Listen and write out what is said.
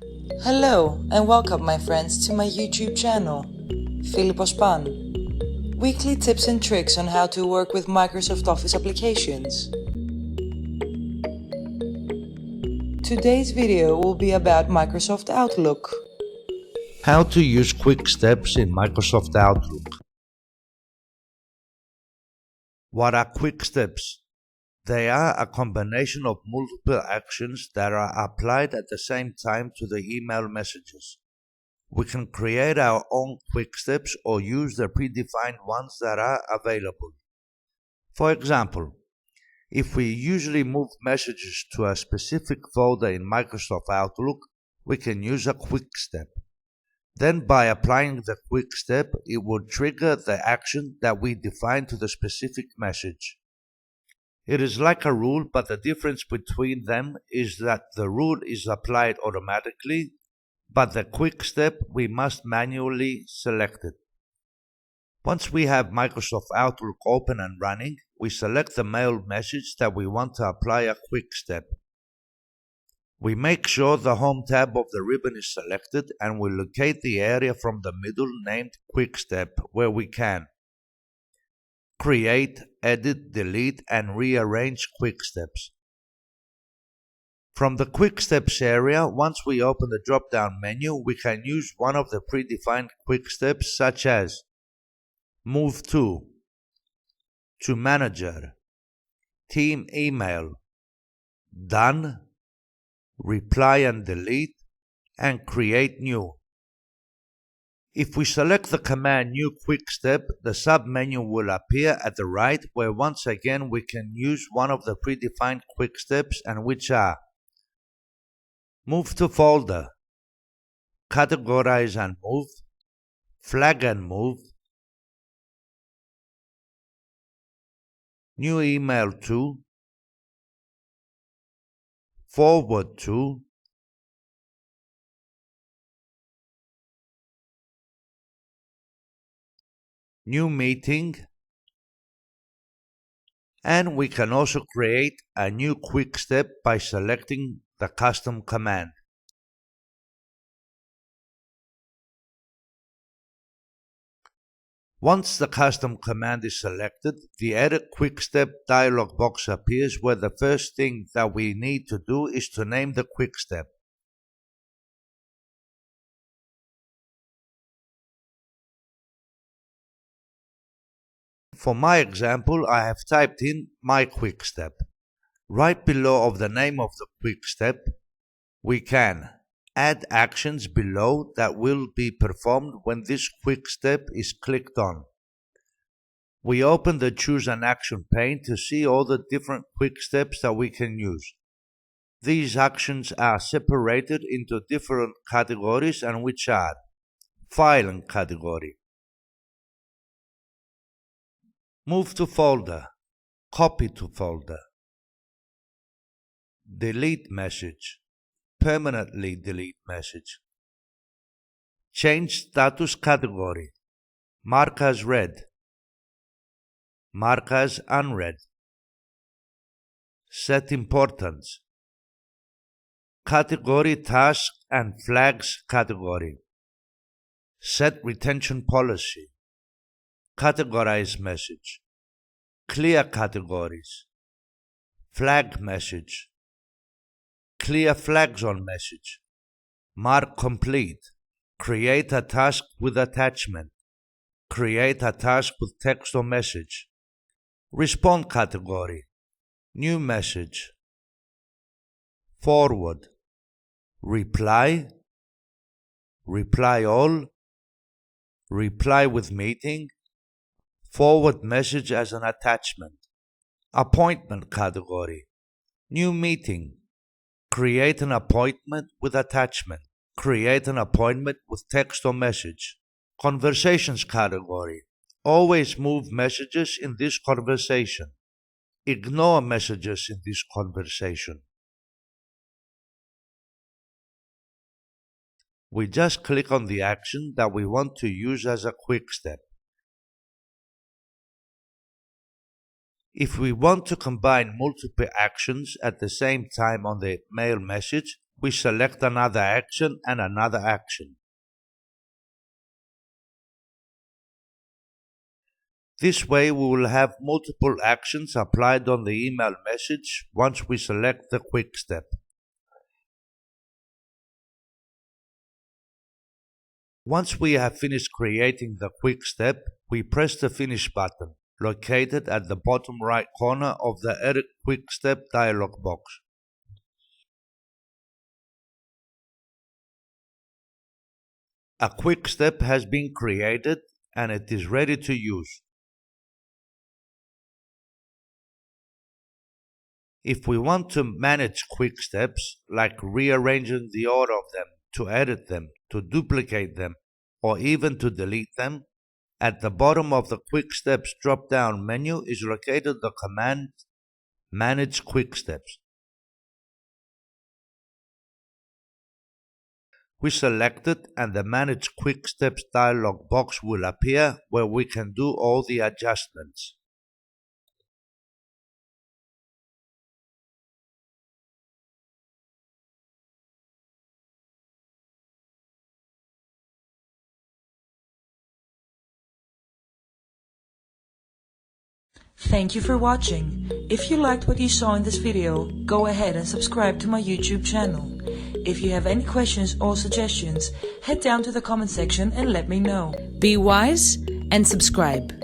Hello and welcome my friends to my YouTube channel, philippospan. Weekly tips and tricks on how to work with Microsoft Office applications. Today's video will be about Microsoft Outlook. How to use quick steps in Microsoft Outlook. What are quick steps? They are a combination of multiple actions that are applied at the same time to the email messages. We can create our own quick steps or use the predefined ones that are available. For example, if we usually move messages to a specific folder in Microsoft Outlook, we can use a quick step. Then by applying the quick step, it will trigger the action that we define to the specific message. It is like a rule, but the difference between them is that the rule is applied automatically, but the quick step we must manually select it. Once we have Microsoft Outlook open and running, we select the mail message that we want to apply a quick step. We make sure the home tab of the ribbon is selected and we locate the area from the middle named Quick Step where we can create, edit, delete, and rearrange quick steps. From the quick steps area, once we open the drop-down menu, we can use one of the predefined quick steps such as Move to Manager, Team Email, Done, Reply and Delete, and Create New. If we select the command New Quick Step, the sub-menu will appear at the right where once again we can use one of the predefined quick steps, and which are Move to Folder, Categorize and Move, Flag and Move, New Email to, Forward to, New Meeting, and we can also create a new quick step by selecting the custom command. Once the custom command is selected, the Edit Quick Step dialog box appears where the first thing that we need to do is to name the quick step. For my example, I have typed in my quick step. Right below of the name of the quick step, we can add actions below that will be performed when this quick step is clicked on. We open the Choose an Action pane to see all the different quick steps that we can use. These actions are separated into different categories, and which are File category, Move to Folder, Copy to Folder, Delete Message, Permanently delete message, Change status category, Mark as read, Mark as unread, Set importance, Category task and flags category, Set retention policy, Categorize message, Clear categories, Flag message, Clear flags on message, Mark complete, Create a task with attachment, Create a task with text or message, Respond category, New message, Forward, Reply, Reply all, Reply with meeting, Forward message as an attachment, Appointment category, New meeting, Create an appointment with attachment, Create an appointment with text or message, Conversations category, Always move messages in this conversation, Ignore messages in this conversation. We just click on the action that we want to use as a quick step. If we want to combine multiple actions at the same time on the mail message, we select another action and another action. This way we will have multiple actions applied on the email message once we select the quick step. Once we have finished creating the quick step, we press the Finish button, located at the bottom right corner of the Edit Quick Step dialog box. A quick step has been created and it is ready to use. If we want to manage quick steps, like rearranging the order of them, to edit them, to duplicate them, or even to delete them, at the bottom of the Quick Steps drop-down menu is located the command Manage Quick Steps. We select it and the Manage Quick Steps dialog box will appear where we can do all the adjustments. Thank you for watching. If you liked what you saw in this video, go ahead and subscribe to my YouTube channel. If you have any questions or suggestions, head down to the comment section and let me know. Be wise and subscribe.